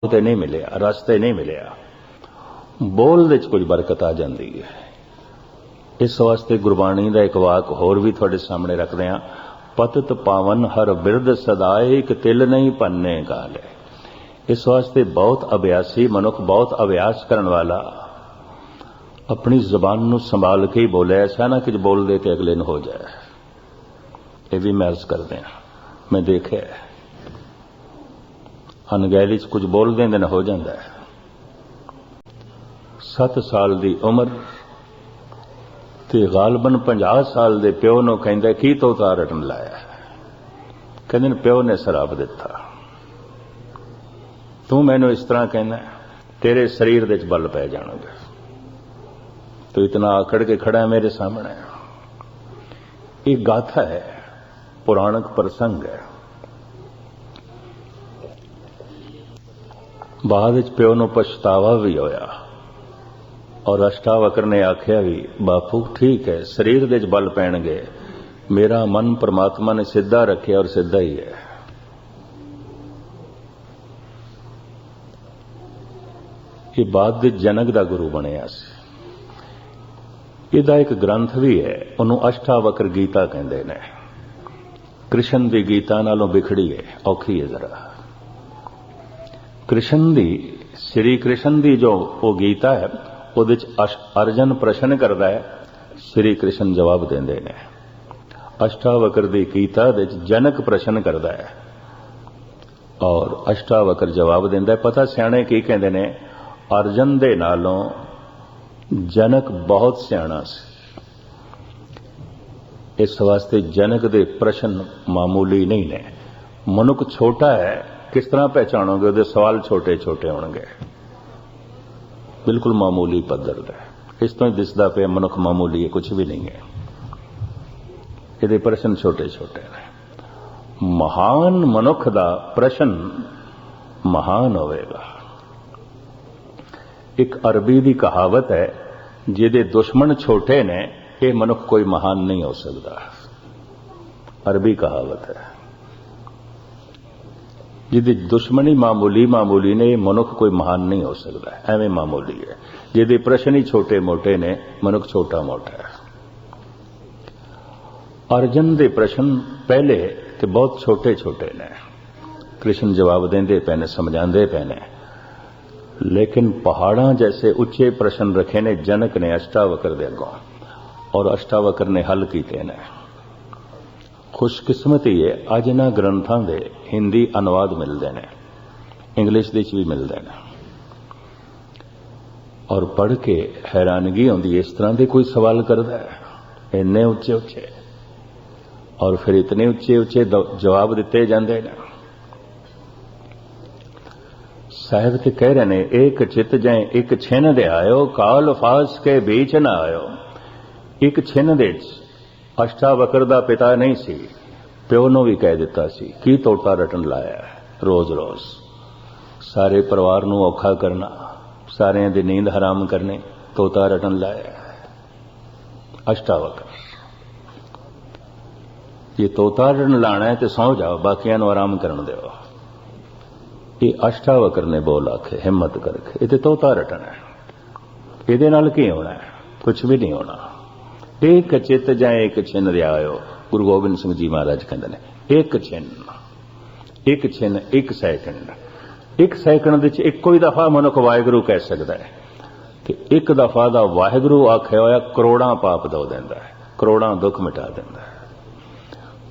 ਤੇ नहीं मिलिया, रस्ते नहीं मिलिया। बोल दे कुछ बरकत आ जाती है। इस वास्ते गुरबाणी का एक वाक होर भी थोड़े सामने रखते हैं, पतित पावन हर बिरद सदाए एक तिल नहीं पन्ने गाले। इस वास्ते बहुत अभ्यासी मनुख, बहुत अभ्यास करने वाला अपनी जबान नूं संभाल के ही बोले, ऐसा ना कि बोल दे तो अगले न हो जाए। ये भी मैं अर्ज करते हैं, मैं देखे अनगैली च कुछ बोल देंदे न हो जाता है। 7 साल की उम्र ते गालबन 50 साल के प्यो नूं कहंदा की तोता रटन लाया। कहंदे ने प्यो ने शराब दिता, तू मैनू इस तरह कहना, तेरे शरीर दे बल पै जाणगे। तो इतना आकड़ के खड़ा है मेरे सामने। एक गाथा है, पुराणक प्रसंग है। बाद विच प्यो नूं पछतावा भी होया और अष्टावक्र ने आख्या भी, बापू ठीक है शरीर दे बल पैणगे, मेरा मन परमात्मा ने सीधा रखे और सीधा ही है। ये बाद विच जनक दा गुरु बनिया सी। इहदा एक ग्रंथ भी है, उन्होंने अष्टावक्र गीता कहंदे ने। कृष्ण दी गीता नालों बिखड़ी है, औखी है जरा। कृष्ण दी, श्री कृष्ण दी जो वो गीता है, उहदे च अर्जन प्रश्न करता है, श्री कृष्ण जवाब देंदे ने। अष्टावक्र दी गीता दे जनक प्रश्न करता है और अष्टावक्र जवाब देंदा है। पता सियाणे की कहंदे ने, अर्जन दे नालों जनक बहुत सियाणा सी। इस वास्ते जनक दे प्रश्न मामूली नहीं ने। मनुख छोटा है, किस तरह पहचानोगे? उहदे सवाल छोटे छोटे होणगे, बिल्कुल मामूली पद्धर दे। इस तो ही दिसदा पिया मनुख मामूली है, कुछ भी नहीं है। इहदे प्रश्न छोटे छोटे ने। महान मनुख दा प्रश्न महान होवेगा। एक अरबी दी कहावत है, जिहदे दुश्मन छोटे ने, यह मनुख कोई महान नहीं हो सकता। अरबी कहावत है, जिहदी दुश्मनी मामूली मामूली ने, मनुख कोई महान नहीं हो सकता, एवं मामूली है। जिहदे प्रश्न ही छोटे मोटे ने, मनुख छोटा मोटा है। अर्जन दे प्रश्न पहले ते बहुत छोटे छोटे ने, कृष्ण जवाब देंदे पे ने, समझाते पे ने। लेकिन पहाड़ां जैसे उच्चे प्रश्न रखे ने जनक ने अष्टावक्र दे अगों, और अष्टावक्र ने हल कीते ने। खुशकिस्मती है, अज इन्हां ग्रंथां दे हिंदी अनुवाद मिलते हैं, इंग्लिश दे भी मिलते हैं, और पढ़ के हैरानगी आउंदी। इस तरह के कोई सवाल करता है, इन्ने उच्चे उच्चे, और फिर इतने उच्चे उच्चे जवाब दिते जाते हैं। साहिब ते कह रहे हैं, एक चित जै एक छिन दे आयो, काल फास के बीच न आयो। एक छिन दे अष्टावक्र दा पिता नहीं सी, प्यो नूं भी कह दिता सी की तोता रटन लाया है। रोज रोज सारे परिवार नूं औखा करना, सारिਆਂ दी नींद हराम करनी, तोता रटन लाया है। अष्टावक्र, ये तोता रटन लाना है तो सौ जाओ, बाकियां नूं आराम करन दिओ। ये अष्टावक्र ने बोल आखे हिम्मत करके, ये तो तोता रटन है, इहदे नाल की होना है? कुछ भी नहीं होना। एक चित जाए एक छिन दे आयो, गुरु गोबिंद सिंह जी महाराज कहते हैं, एक छिन, एक सैकंड। एक सैकंड विच इक्को ही दफा मनुख वाहिगुरू कह सकता है, कि एक दफा दा वाहिगुरू आख्या होया करोड़ां पाप धो देंदा है, करोड़ां दुख मिटा देंदा है।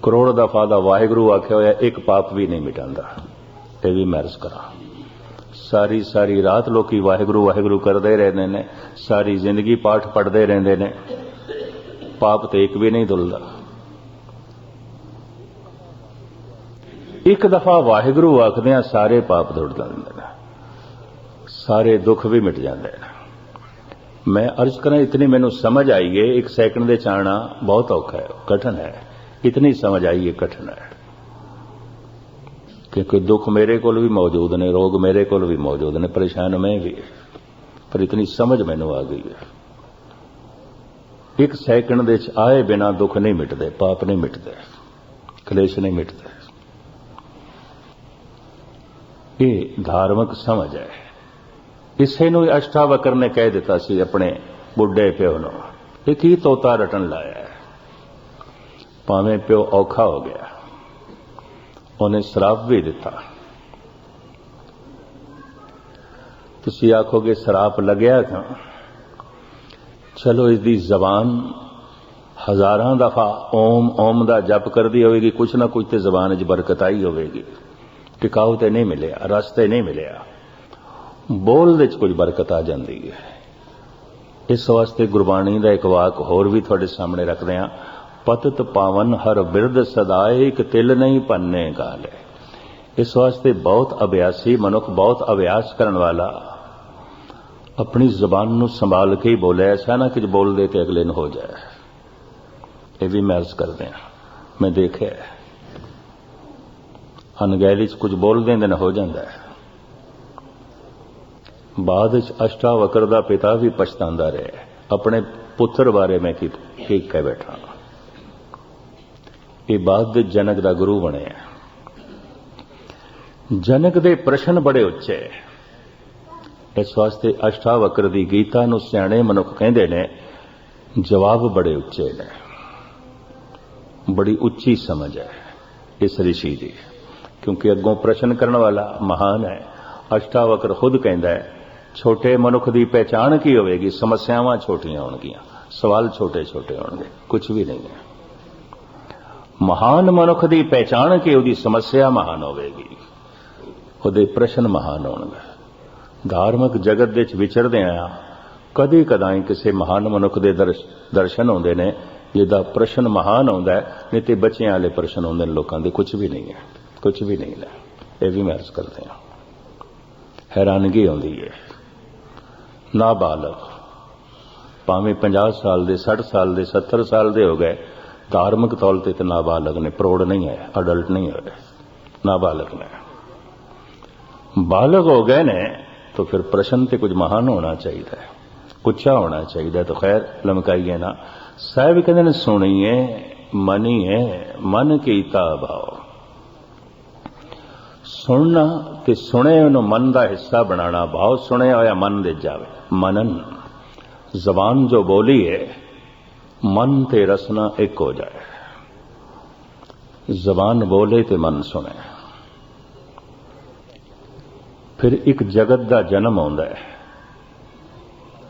करोड़ दफा दा वाहिगुरू आख्या होया एक पाप भी नहीं मिटांदा। ये भी मैं अर्ज करा, सारी सारी रात लोग वाहिगुरू वाहिगुरू करते रहते हैं, सारी जिंदगी पाठ पढ़ते रहते हैं, पाप तो एक भी नहीं धुलदा। एक दफा वाहिगुरू आखदे सारे पाप धुल जाते हैं, सारे दुख भी मिट जाते हैं। मैं अर्ज करा, इतनी मैनू समझ आई है, एक सैकंड दे चाणा बहुत औखा है, कठिन है। इतनी समझ आई है, कठिन है, क्योंकि दुख मेरे को भी मौजूद ने, रोग मेरे को भी मौजूद ने, परेशान मैं भी, पर इतनी समझ मैनू आ गई है। एक सैकंड दे आए बिना दुख नहीं मिटते, पाप नहीं मिटते, कलेश नहीं मिटते। ये धार्मिक समझ है। इसे नूं अष्टावक्र ने कह दिता सी अपने बुढ़े प्यो नूं, ये की तोता रटन लाया है। भावें प्यो औखा हो गया, उन्हें श्राप भी दिता। तुसी आखोगे श्राप लग्या क्यों? चलो इसकी जबान हजारां दफा ओम ओम दा जप करती होगी, कुछ ना कुछ तो जबान च बरकत आई होगी। टिकाऊ तो नहीं मिलिया, रास्ते नहीं मिलिया, बोल दे कुछ बरकत आ जाती है। इस वास्ते गुरबाणी का एक वाक होर भी थोड़े सामने रखते हैं, पतत पावन हर बिरद सदाए, एक तिल नहीं पन्ने गाले। इस वास्ते बहुत अभ्यासी मनुख, बहुत अभ्यास करने वाला अपनी जबान नूं संभाल के ही बोले, ऐसा ना कि बोल दे तो अगले न हो जाए। ये भी मैं अर्ज करते हैं, मैं देखे अनगैली च कुछ बोल देंदे न हो जाता है। बाद अष्टावक्र दा पिता भी पछतांदा रहे, अपने पुत्र बारे में की कह बैठा। ये बाद जनक दा गुरु बने। जनक दे प्रश्न बड़े उच्चे, इस वास्ते अष्टावक्र दी गीता नूं सियाणे मनुख कहंदे ने जवाब बड़े उच्चे ने। बड़ी उच्ची समझ है इस ऋषि की, क्योंकि अगों प्रश्न करने वाला महान है। अष्टावक्र खुद कहता है, छोटे मनुख की पहचान की होगी, समस्यावां छोटियां होणगियां, सवाल छोटे छोटे होणगे, कुछ भी नहीं है। महान मनुख की पहचान की उहदी समस्या महान होगी, उहदे प्रश्न महान होणगे। धार्मिक जगत दे विच विचरदे आ कदी कदाई किसी महान मनुख के दर्शन होंदे ने जिहदा प्रश्न महान होंदा है, नहीं तो बच्चियां वाले प्रश्न होंदे ने लोकां दे, कुछ भी नहीं है, कुछ भी नहीं है। ये भी मैं अर्ज करते हैं, हैरानगी आउंदी है। नाबालग भावें 50 साल दे, 60 साल दे, 70 साल दे हो गए, धार्मिक तौर पर तो नाबालग ने, प्रौढ़ नहीं है, अडल्ट नहीं है, नाबालग ने। बालग हो गए ने तो फिर प्रश्न तो कुछ महान होना चाहिए, उच्चा होना चाहिए। तो खैर लमकाइए ना। साहब कहते ने सुनिए मनीए मन कीता भाव। सुनना ते सुने उन्होंने मन का हिस्सा बनाना, भाव सुने होया मन दे जावे। मनन जबान जो बोली है, मन ते रसना एक हो जाए। जबान बोले ते मन सुने, फिर एक जगत का जन्म आउंदा है।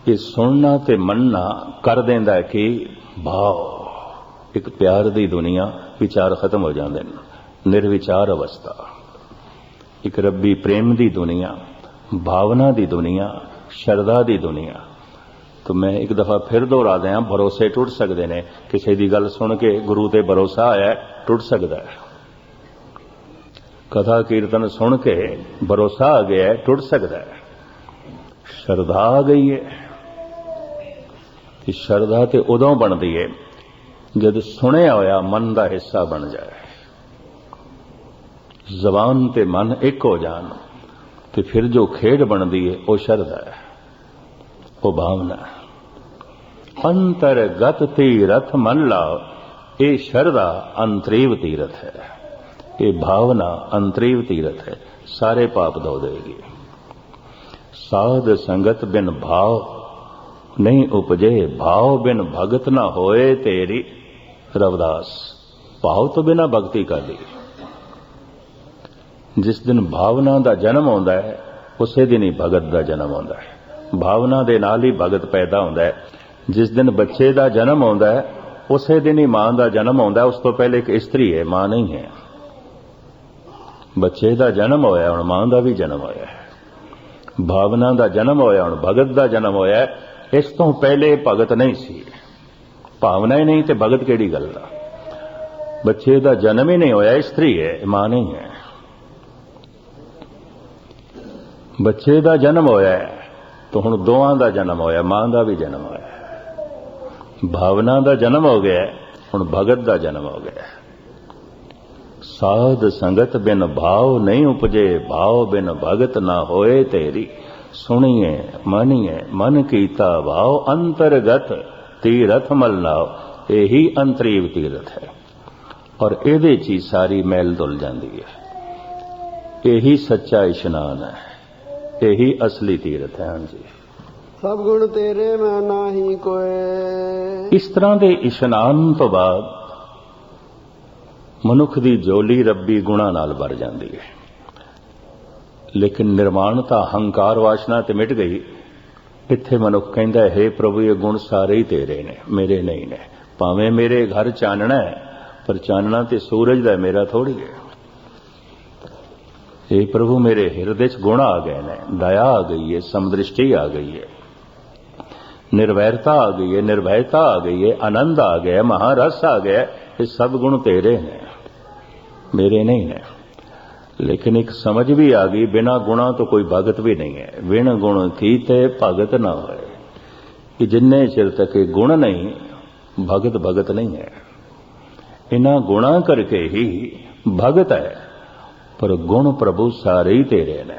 ये सुनना ते मनना कर देंदा है कि भाव, एक प्यार दी दुनिया, विचार खत्म हो जाते हैं, निर्विचार अवस्था। एक रब्बी प्रेम दी दुनिया, भावना दी दुनिया, शरदा दी दुनिया। तो मैं एक दफा फिर दोहरा दें, भरोसे टुट सकते हैं। किसी की गल सुन के गुरु ते भरोसा आया, टुट सकता है। कथा कीर्तन सुन के भरोसा आ गया है, टुट सकता है। शरदा आ गई है, शरदा तो उदों बनती है जब सुनिया होया मन का हिस्सा बन जाए। जबान ते मन एक हो जान तो फिर जो खेड बनती है वह शरदा है, वो भावना है। अंतरगत तीरथ मन लाओ, ये शरदा अंतरीव तीरथ है, ये भावना अंतरीव तीरथ है, सारे पाप धो देगी। साध संगत बिन भाव नहीं उपजे, भाव बिन भगत ना होए तेरी। रविदास, भाव तो बिना भक्ति कर दी। जिस दिन भावना का जन्म होता है उसे दिन ही भगत का जन्म होता है। भावना दे नाल ही भगत पैदा होता है। जिस दिन बच्चे का जन्म होता है उसे दिन ही मां का जन्म होता है। उस तो पहले एक स्त्री है, मां नहीं है। बच्चे का जन्म होया, हुण मां का भी जन्म होया है। भावना का जन्म होया, हुण भगत का जन्म होया है। इस तो पहले भगत नहीं सी, भावना ही नहीं तो भगत केड़ी गल दा। बच्चे का जन्म ही नहीं होया, स्त्री है, मां नहीं है। बच्चे का जन्म होया है तो हुण दोवां का जन्म होया, मां का भी जन्म होया। भावना का जन्म हो गया, हुण भगत का जन्म हो गया। साध संगत बिन भाव नहीं उपजे, भाव बिन भगत ना होए तेरी। सुनिए मानिए मन कीता भाव, अंतरगत तीरथ मल लाओ। यही अंतरीव तीरथ है और एदे ची सारी मैल धुल जाती है। यही सच्चा इशनान है, यही असली तीर्थ है। हाँ जी, सब गुण तेरे मैं नाही कोय। इस तरह के इशनान तो बाद मनुख की जोली रब्बी गुणा नाल भर जाती है, लेकिन निर्माणता हंकार वासना ते मिट गई। इत्थे मनुख कहता है, हे प्रभु ये गुण सारे ही तेरे ने, मेरे नहीं ने। भावें मेरे घर चानना है, पर चानना ते सूरज दा मेरा थोड़ी है। हे प्रभु मेरे हिरदे च गुण आ गए ने, दया आ गई है, समदृष्टि आ गई है, निर्वैरता आ गई है, निर्भयता आ गई है, आनंद आ गया, महारस आ गया। ये सब गुण तेरे ने, मेरे नहीं ने। लेकिन एक समझ भी आ गई, बिना गुणा तो कोई भगत भी नहीं है। बिन गुण कीते भगत ना होए, कि जिन्ने चिर तक गुण नहीं, भगत भगत नहीं है। इन्हां गुणा करके ही भगत है, पर गुण प्रभु सारे ही तेरे ने।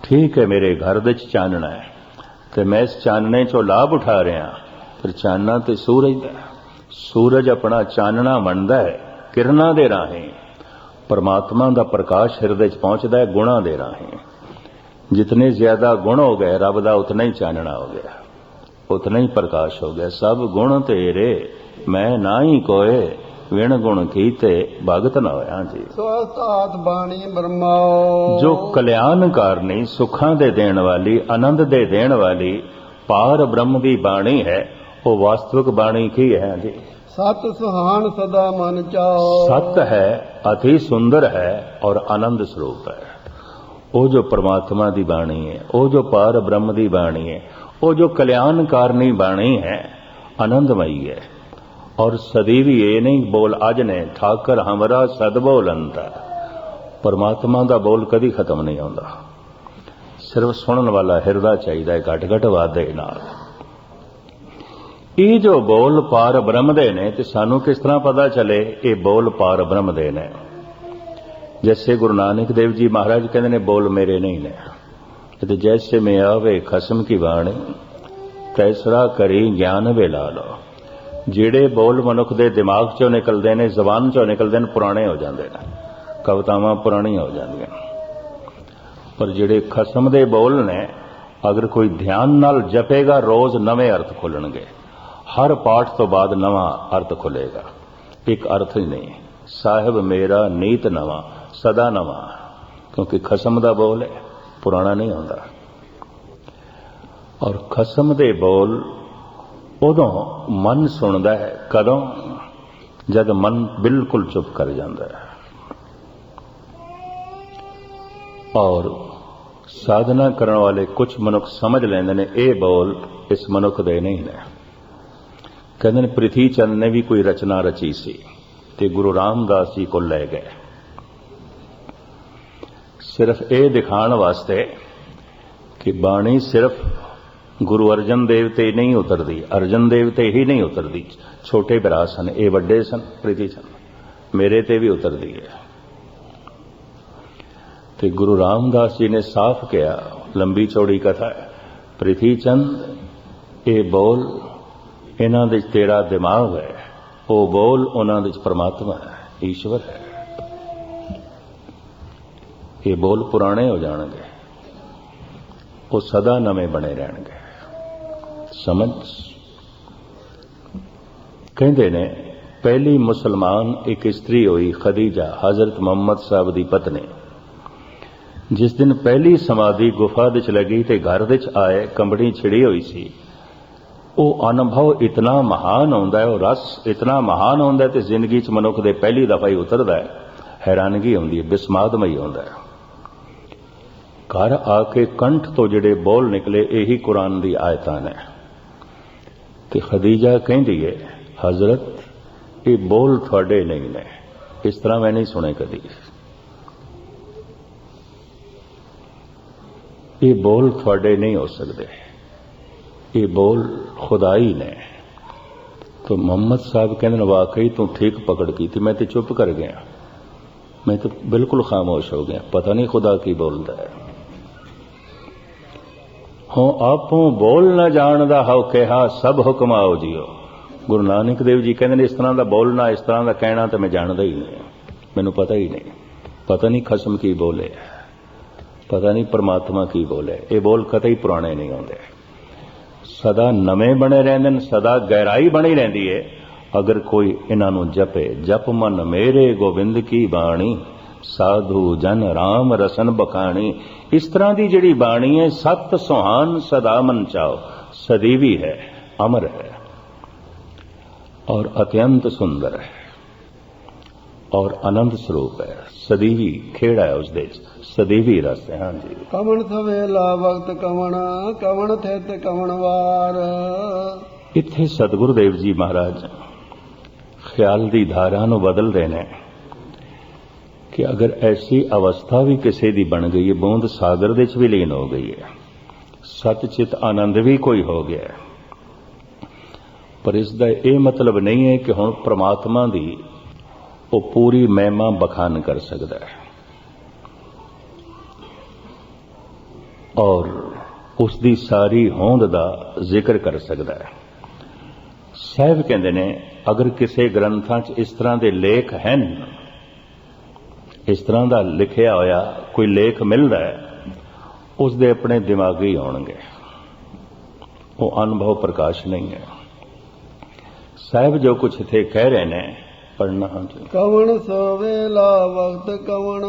ठीक है, मेरे घर दे चानना है ते मैं इस चानने चो लाभ उठा रहा, पर चानना ते सूरज दा। सूरज अपना चानना मनदा है किरणा दे राहें, परमात्मा दा प्रकाश हिरदे च पहुंचदा है गुणा दे राहें। जितने ज्यादा गुण हो गए रब दा उतना ही चानना हो गया, उतना ही प्रकाश हो गया। सब गुण तेरे मैं ना ही कोय, विण गुण कीते भगत ना होया। हाँ जी, स्वास्थात बाणी ब्रह्माओ। जो कल्याणकारनी सुखां दे देण वाली, आनंद दे देण वाली पार ब्रह्म दी बाणी है, वो वास्तविक बाणी की है। हाँ जी, सत सुहान सदा मन चाओ। सत है, अति सुंदर है और आनंद स्वरूप है। वो जो परमात्मा दी बाणी है, वो जो पार ब्रह्म दी बाणी है, वो जो कल्याणकारनी बाणी है, आनंदमयी है। और सदी भी ये नहीं बोल अज ने ठाकर हमरा सद बोल अंता। परमात्मा दा बोल कदी खत्म नहीं होता, सिर्फ सुनने वाला हिरदा चाहिए घट घट वादे नाल। ये जो बोल पार ब्रह्म दे ने, ते सानू किस तरह पता चले ये बोल पार ब्रह्म दे ने? जैसे गुरु नानक देव जी महाराज कहते ने बोल मेरे नहीं ने, तो जैसे में आवे खसम की वाणी तैसरा करी ज्ञान वेला लो। जेड़े बोल मनुख दे दिमाग चों निकलते ने, जबान चों निकलते हैं, पुराने हो जाते हैं, कवितावां पुरानियां हो जांदियां। पर जेड़े खसम दे बोल ने, अगर कोई ध्यान नाल जपेगा रोज नवे अर्थ खुलणगे। हर पाठ तो बाद नवा अर्थ खुलेगा, एक अर्थ ही नहीं। साहिब मेरा नीत नवा, सदा नवा, क्योंकि खसम दा बोल है, पुराना नहीं होता। और खसम दे बोल उदों मन सुनदा है, कदों? जद मन बिल्कुल चुप कर जाता है। और साधना करने वाले कुछ मनुख समझ लेंदे ने ये बोल इस मनुख दे नहीं ने। कहते हैं पृथ्वी चंद ने भी कोई रचना रची सी ते गुरु रामदास जी को ले गए, सिर्फ ये दिखाने वास्ते कि बाणी सिर्फ गुरु अर्जन देव ते नहीं उतरती, अर्जन देव ते ही नहीं उतरती। छोटे भरा सन, ये वड्डे सन, पृथ्वी चंद मेरे ते भी उतरती है। तो गुरु रामदास जी ने साफ किया, लंबी चौड़ी कथा है, पृथ्वी चंद ये बोल इन्हां दे तेरा दिमाग है, वो बोल उन्हां दे परमात्मा है, ईश्वर है। ये बोल पुराने हो जाएंगे, वो सदा नवे बने रहणगे। समझ कहते ने पहली मुसलमान एक स्त्री हुई खदीजा, हजरत मोहम्मद साहब दी पत्नी। जिस दिन पहली समाधि गुफा विच लगी ते घर विच आए, कंबड़ी छिड़ी हुई सी। वो अनुभव इतना महान होंदा है, वो रस इतना महान होंदा है, ते जिंदगी च मनुख दे पहली दफा ही उतरदा है। हैरानगी होंदी है, बिस्मादमई होंदा है। घर आके कंठ तो जिहड़े बोल निकले, यही कुरान दी आयतां ने। ते खदीजा कहंदी है, हजरत ये बोल थोड़े नहीं ने, इस तरह मैं नहीं सुने कदी। ये बोल थोड़े नहीं हो सकते, ये बोल खुदाई ने। तो मोहम्मद साहब कहने वाकई तू ठीक पकड़ की थी, मैं तो चुप कर गया, मैं तो बिल्कुल खामोश हो गया, पता नहीं खुदा की बोलता है। हों आपों बोल न जानदा हो कहा सब हुक्म आओ जियो। गुरु नानक देव जी कहते इस तरह का बोलना, इस तरह का कहना तो मैं जानता ही नहीं, मैनू पता ही नहीं, पता नहीं खसम की बोले, पता नहीं परमात्मा की बोले। ये बोल कतई पुराने नहीं होंगे, सदा नवे बने रहंदे ने, सदा गहराई बनी रहंदी है अगर कोई इन्हां नूं जपे। जप मन मेरे गोविंद की बाणी, साधु जन राम रसन बखाणी। इस तरह की जिहड़ी बाणी है, सत सुहान सदा मन चाओ, सदीवी है, अमर है और अत्यंत सुंदर है और आनंद स्वरूप है। सदीवी खेड़ा है उसदे च, सदीवी रस है। हाँ जी। कमन सवेला वक्त कमन, कमन थित कमन वार। इत्थे सतगुरुदेव जी महाराज ख्याल की धारा नूं बदल रहे हैं कि अगर ऐसी अवस्था भी किसी दी बन गई है, बूंद सागर दे च भी लीन हो गई है, सतचित आनंद भी कोई हो गया है, पर इसका यह मतलब नहीं है कि हुण परमात्मा दी वो पूरी महिमा बखान कर सकता है और उसकी सारी होंद का जिक्र कर सकता है। साहिब कहते ने अगर किसी ग्रंथां च इस तरह के लेख हैं, इस तरह का लिखिया होया कोई लेख मिलता है, उसके अपने दिमागी होणगे, वो अनुभव प्रकाश नहीं है। साहिब जो कुछ इत्थे कह रहे हैं पढ़ना। हाँ जी। कमन सवेला वक्त कमन,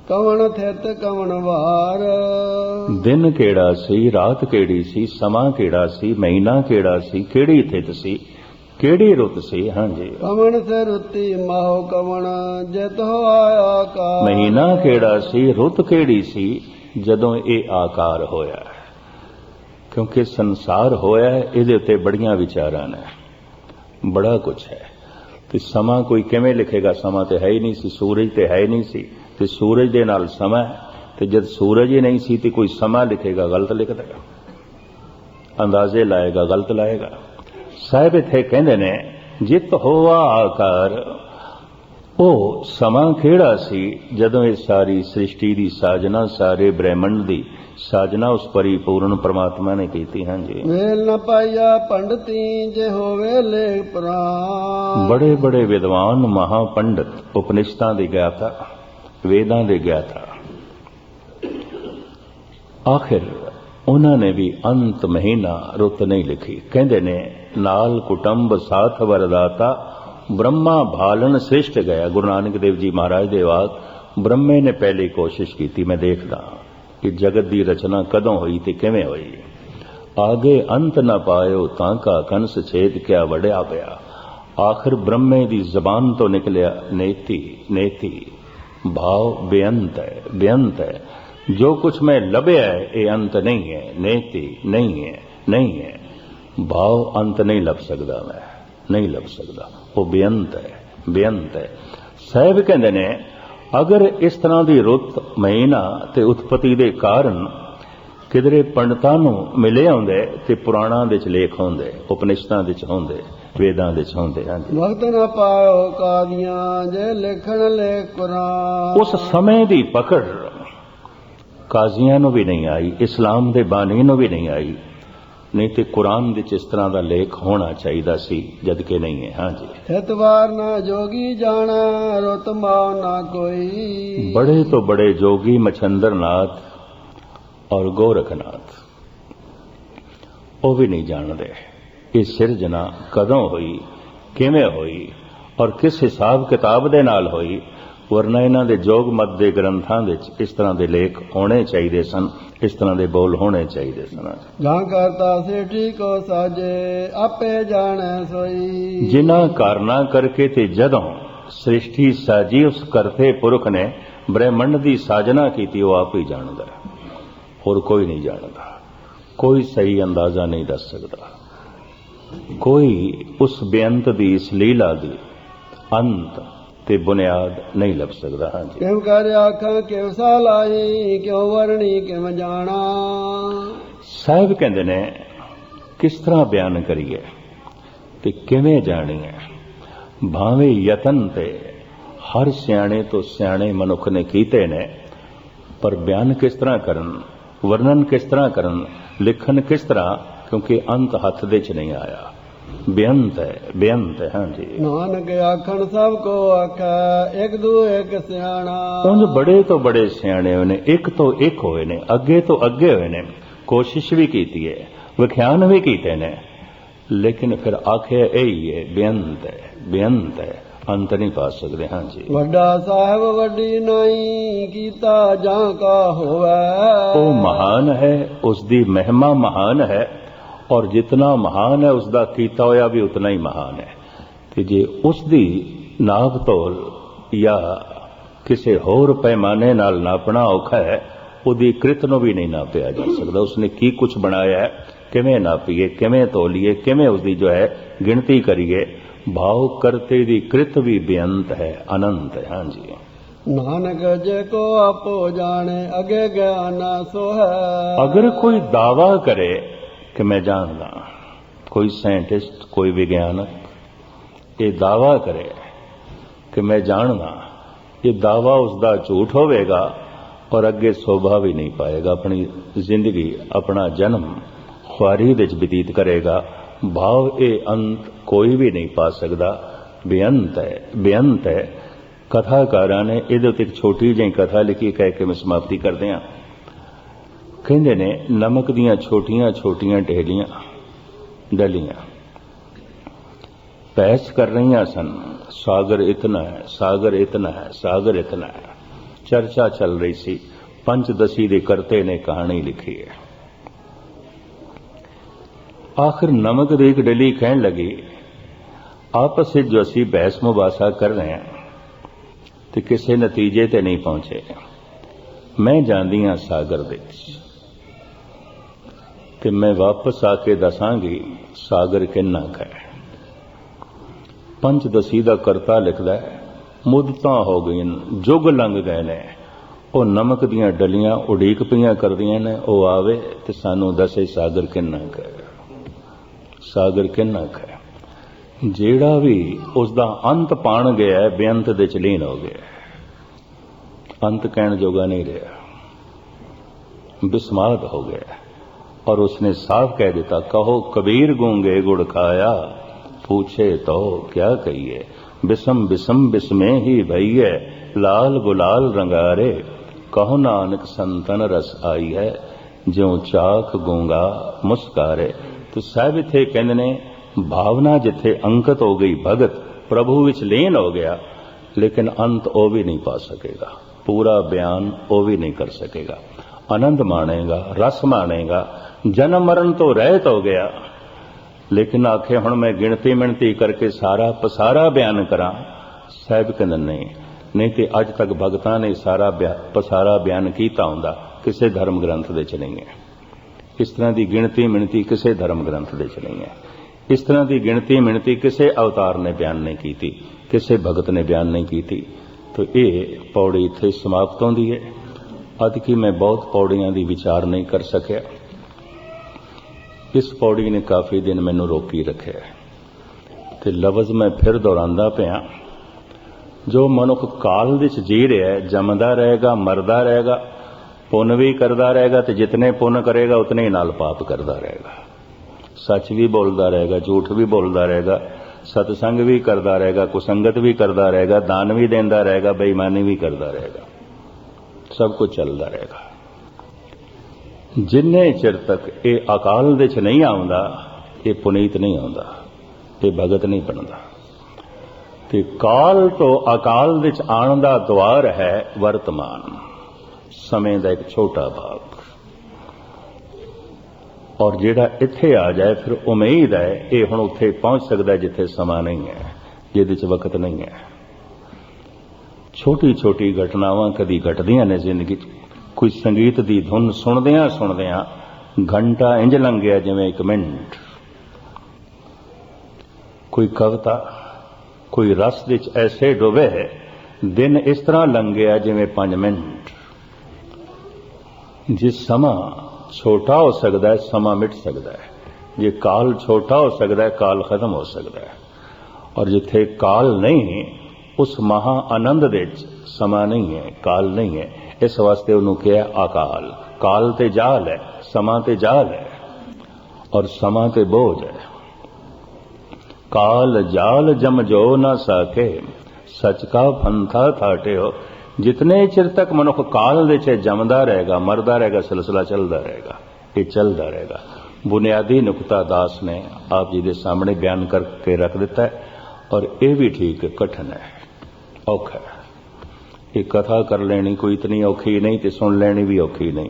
कमन थित कमन वार। दिन केड़ा सी, रात केड़ी सी, समा केड़ा सी, महीना केड़ा सी, केड़ी थित सी, केड़ी रुत सी। हाँ जी। कमन से रुति माहो कमन, जित हो आया का। महीना केड़ा सी, रुत केड़ी सी, जदों ये आकार होया है। क्योंकि संसार होया है, इहदे उत्ते बड़ियां विचारां ने, बड़ा कुछ है। तो समा कोई किवें लिखेगा? समा तो है ही नहीं सी, सूरज तो है ही नहीं सी, ते सूरज दे नाल समा है, ते जद सूरज ही नहीं सी तो कोई समा लिखेगा गलत लिख देगा, अंदाजे लाएगा गलत लाएगा। साहिब इत्थे कहंदे ने जित होवा आकार, ओ समा केड़ा सी जदों ये सारी सृष्टि की साजना, सारे ब्रह्मंड की साजना उस परिपूर्ण परमात्मा ने की। हाँ जी। वेल न पाया पंडिती जे होवे ले प्राण। बड़े बड़े विद्वान महापंडित उपनिषदां दे ज्ञाता, वेदां दे ज्ञाता, आखिर उन्होंने भी अंत महीना रुत नहीं लिखी। कहंदे ने नाल कुटुंब साथ वरदाता, ब्रह्मा भालन सृष्ट गया। गुरु नानक देव जी महाराज दे वाक, ब्रह्मे ने पहली कोशिश की, मैं देखदा कि जगत की रचना कदों हुई ते किवें हुई। आगे अंत न पायो तांका कंस छेद क्या वड़िया पया। आखिर ब्रह्मे की जबान तो निकलिया नेति नेति, भाव बेअंत है, बेअंत है। जो कुछ मैं लभ्या है ये अंत नहीं है, नेति नहीं है, नहीं है, भाव अंत नहीं लभ सकता, मैं नहीं लभ सकता, वो बेअंत है, बेअंत है। साहिब कहंदे ने अगर इस तरह की रुत महीना ते उत्पत्ति के कारण किधरे पंडितां नूं मिले होंदे ते पुराणां दे च लेख होंदे, उपनिषदां दे च होंदे, वेदां दे च होंदे। हाँ जी। वक्त न पायो कादियां जे लिखण ले कुरान। उस समय की पकड़ काजियां नूं भी नहीं आई, इस्लाम दे बानी नूं भी नहीं आई, नहीं तो कुरान दे इस तरह का लेख होना चाहिए सी, जदकि नहीं है। हाँ जी। थितवार ना जोगी जाना, रुत माओ ना कोई। बड़े तो बड़े जोगी मछंदर नाथ और गोरखनाथ वो भी नहीं जानते ये सिरजना कदों हुई, किवें हुई और किस हिसाब किताब दे नाल हुई। वरना इन्हां दे जोग मत दे ग्रंथां दे इस तरह के लेख होने चाहिए सन, इस तरह के बोल होने चाहिए सन। गां करता सेठी को साजे, आपे जाने सोई। जिन्हां कारना करके ते जदों सृष्टि साजी उस करते पुरख ने ब्रह्मंड की साजना की, वो आप ही जानदा है, और कोई नहीं जानता। कोई सही अंदाजा नहीं दस सकता, कोई उस बेअंत दी इस लीला दी अंत ते बुनियाद नहीं लभ सकता। हाँ जी। क्यों कर आखा क्यों सालाई, क्यों वर्णी क्यों जाना। साहिब कहंदे ने किस तरह बयान करिए ते किवें जाणीए। भावें यतन ते हर सियाणे तो सियाणे मनुख ने कीते ने, पर बयान किस तरह करन, वर्णन किस तरह करन, लिखन किस तरह, क्योंकि अंत हथ दे च नहीं आया। ਬੇਅੰਤ ਹੈ। ਹਾਂ ਜੀ। ਨਾਨਕ ਆਖਣ ਸਭ ਕੋ ਆਖੈ ਇੱਕ ਦੂ ਇੱਕ ਸਿਆਣਾ। ਉਂਝ ਬੜੇ ਤੋਂ ਬੜੇ ਸਿਆਣੇ ਹੋਏ ਨੇ, ਇੱਕ ਤੋਂ ਇੱਕ ਹੋਏ ਨੇ, ਅੱਗੇ ਤੋਂ ਅੱਗੇ ਹੋਏ ਨੇ, ਕੋਸ਼ਿਸ਼ ਵੀ ਕੀਤੀ ਹੈ, ਵਿਖਿਆਨ ਵੀ ਕੀਤੇ ਨੇ, ਲੇਕਿਨ ਫਿਰ ਆਖਿਆ ਇਹੀ ਹੈ ਬੇਅੰਤ ਹੈ, ਅੰਤ ਨਹੀਂ ਪਾ ਸਕਦੇ। ਹਾਂ ਜੀ। ਵੱਡਾ ਸਾਹਿਬ ਵੱਡੀ ਨਹੀਂ ਕੀਤਾ ਜਾਂ ਕਾ ਹੋਵੇ। ਉਹ ਮਹਾਨ ਹੈ, ਉਸ ਦੀ ਮਹਿਮਾ ਮਹਾਨ ਹੈ, ਔਰ ਜਿਤਨਾ ਮਹਾਨ ਹੈ ਉਸ ਦਾ ਕੀਤਾ ਹੋਇਆ ਵੀ ਉਤਨਾ ਹੀ ਮਹਾਨ ਹੈ। ਤੇ ਜੇ ਉਸ ਦੀ ਨਾਪ ਤੋਲ ਜਾਂ ਕਿਸੇ ਹੋਰ ਪੈਮਾਨੇ ਨਾਲ ਨਾਪਣਾ ਔਖਾ ਹੈ, ਉਹਦੀ ਕ੍ਰਿਤ ਨੂੰ ਵੀ ਨਹੀਂ ਨਾਪਿਆ ਜਾ ਸਕਦਾ। ਉਸਨੇ ਕੀ ਕੁਝ ਬਣਾਇਆ ਹੈ, ਕਿਵੇਂ ਨਾਪੀਏ, ਕਿਵੇਂ ਤੋਲੀਏ, ਕਿਵੇਂ ਉਸਦੀ ਜੋ ਹੈ ਗਿਣਤੀ ਕਰੀਏ। ਭਾਵ ਕਰਤੇ ਦੀ ਕ੍ਰਿਤ ਵੀ ਬੇਅੰਤ ਹੈ, ਅਨੰਤ ਹੈ। ਹਾਂ ਜੀ। ਨਾਨਕ ਜੇ ਕੋ ਆਪੋ ਜਾਣੇ ਅਗੇ ਗਿਆਨ ਸੋ ਹੈ। ਅਗਰ ਕੋਈ ਦਾਵਾ ਕਰੇ ਕਿ ਮੈਂ ਜਾਣਦਾ, ਕੋਈ ਸਾਇੰਟਿਸਟ, ਕੋਈ ਵਿਗਿਆਨਕ ਇਹ ਦਾਵਾ ਕਰੇ ਕਿ ਮੈਂ ਜਾਣਦਾ, ਇਹ ਦਾਵਾ ਉਸਦਾ ਝੂਠ ਹੋਵੇਗਾ ਔਰ ਅੱਗੇ ਸੋਭਾ ਵੀ ਨਹੀਂ ਪਾਏਗਾ। ਆਪਣੀ ਜ਼ਿੰਦਗੀ, ਆਪਣਾ ਜਨਮ ਖੁਆਰੀ ਵਿੱਚ ਬਤੀਤ ਕਰੇਗਾ। ਭਾਵ ਇਹ ਅੰਤ ਕੋਈ ਵੀ ਨਹੀਂ ਪਾ ਸਕਦਾ, ਬੇਅੰਤ ਹੈ। ਕਥਾਕਾਰਾਂ ਨੇ ਇਹਦੇ ਉੱਤੇ ਇੱਕ ਛੋਟੀ ਜਿਹੀ ਕਥਾ ਲਿਖੀ, ਕਹਿ ਕੇ ਮੈਂ ਸਮਾਪਤੀ ਕਰਦੇ ਹਾਂ। ਕਹਿੰਦੇ ਨੇ ਨਮਕ ਦੀਆਂ ਛੋਟੀਆਂ ਛੋਟੀਆਂ ਢੇਲੀਆਂ ਡਲੀਆਂ ਬਹਿਸ ਕਰ ਰਹੀਆਂ ਸਨ, ਸਾਗਰ ਇਤਨਾ ਹੈ, ਸਾਗਰ ਇਤਨਾ ਹੈ, ਸਾਗਰ ਇਤਨਾ ਹੈ। ਚਰਚਾ ਚੱਲ ਰਹੀ ਸੀ। ਪੰਚਦਸ਼ੀ ਦੇ ਕਰਤੇ ਨੇ ਕਹਾਣੀ ਲਿਖੀ ਹੈ। ਆਖਿਰ ਨਮਕ ਦੀ ਇੱਕ ਡਲੀ ਕਹਿਣ ਲੱਗੀ, ਆਪਸ ਵਿੱਚ ਜੋ ਅਸੀਂ ਬਹਿਸ ਮੁਬਾਸਾ ਕਰ ਰਹੇ ਹਾਂ ਤੇ ਕਿਸੇ ਨਤੀਜੇ ਤੇ ਨਹੀਂ ਪਹੁੰਚੇ, ਮੈਂ ਜਾਂਦੀ ਹਾਂ ਸਾਗਰ ਵਿੱਚ ਤੇ ਮੈਂ ਵਾਪਸ ਆ ਕੇ ਦੱਸਾਂਗੀ ਸਾਗਰ ਕਿੰਨਾ ਕੁ ਹੈ। ਪੰਚਦਸ਼ੀ ਦਾ ਕਰਤਾ ਲਿਖਦਾ ਹੈ, ਮੁੱਦਤਾਂ ਹੋ ਗਈਆਂ, ਯੁੱਗ ਲੰਘ ਗਏ ਨੇ, ਉਹ ਨਮਕ ਦੀਆਂ ਡਲੀਆਂ ਉਡੀਕ ਪਈਆਂ ਕਰਦੀਆਂ ਨੇ, ਉਹ ਆਵੇ ਤੇ ਸਾਨੂੰ ਦੱਸੇ ਸਾਗਰ ਕਿੰਨਾ ਕੁ ਹੈ, ਸਾਗਰ ਕਿੰਨਾ ਕੁ ਹੈ। ਜਿਹੜਾ ਵੀ ਉਸ ਦਾ ਅੰਤ ਪਾਣ ਗਿਆ, ਬੇਅੰਤ ਦੇ ਚ ਲੀਨ ਹੋ ਗਿਆ, ਅੰਤ ਕਹਿਣ ਜੋਗਾ ਨਹੀਂ ਰਿਹਾ, ਬਿਸਮਾਦ ਹੋ ਗਿਆ। और उसने साफ कह देता, कहो कबीर गूंगे गुड़ खाया, पूछे तो क्या कहिए, बिसम बिसम बिस्मे ही भइए, लाल गुलाल रंगारे, कहो नानक संतन रस आई है, ज्यों चाक गूंगा मुस्कारे। तो साहब इत्थे कहंदे ने भावना जिथे अंकित हो गई, भगत प्रभु विच लीन हो गया, लेकिन अंत वो भी नहीं पा सकेगा, पूरा बयान वो भी नहीं कर सकेगा। आनंद माणेगा, रस माणेगा, जन्म मरण तो रहत हो गया, लेकिन आखे हुण मैं गिणती मिणती करके सारा पसारा बयान करा। साहब कहंदे नहीं तो अज तक भगतां ने सारा पसारा बयान कीता हुंदा, किसी धर्म ग्रंथ दे च नहीं है। इस तरह की गिणती मिणती किसी धर्म ग्रंथ दे च नहीं है। इस तरह की गिणती मिणती किसी अवतार ने बयान नहीं की, किसी भगत ने बयान नहीं की। तो ये पौड़ी इत्थे समाप्त होंदी है। अद की मैं बहुत पौड़ियां दी विचार नहीं कर सकिया। इस पौड़ी ने काफ़ी दिन मैनू रोकी रखे, तो लफ्ज़ मैं फिर दोहरांदा पिया। जो मनुख काल विच जी रहा है, जमदा रहेगा, मरदा रहेगा, पुन भी करता रहेगा, तो जितने पुन करेगा उतने ही नाल पाप करता रहेगा। सच भी बोलता रहेगा, झूठ भी बोलता रहेगा, सत्संग भी करता रहेगा, कुसंगत भी करता रहेगा, दान भी देता रहेगा, बेईमानी भी करता रहेगा, सब कुछ चलता रहेगा। जिन्ने चिर तक ये अकाल दे च नहीं आउंदा, ये पुनीत नहीं आउंदा, ये भगत नहीं बनता। ते काल तो अकाल दे च आउण दा द्वार है वर्तमान, समय का एक छोटा भाग। और जेड़ा इत्थे आ जाए फिर उम्मीद है ये हुण उत्थे पहुंच सकता है जिथे समा नहीं है, जिहदे च वक्त नहीं है। छोटी छोटी घटनावां कदी घटदियां ने जिंदगी। कोई संगीत दी धुन सुनदियां सुनदियां घंटा इंज लंघ गया जिवें एक मिनट। कोई कविता, कोई रस विच ऐसे डुबे दिन इस तरह लंघ गया जिवें 5 मिनट। जिस समा छोटा हो सकता है, समा मिट सकता है। जे काल छोटा हो सकता है, काल खत्म हो सकता है। और जिथे काल नहीं, उस महा आनंद दे समा नहीं है, काल नहीं है। इस वास्ते उन्होंने कहा अकाल। काल ते जाल है, समा ते जाल है, और समा ते बोझ है। काल जाल जम जो न सके सच का फंथा थाटे हो। जितने चिर तक मनुख काल दे च जमदा रहेगा, मरदा रहेगा, सिलसिला चलता रहेगा, ये चलता रहेगा। बुनियादी नुकता दास ने आप जी के सामने बयान करके रख दिता है, और ये भी ठीक कठिन है, औखा है। ये कथा कर लेनी कोई इतनी औखी नहीं, तो सुन लेनी भी औखी नहीं।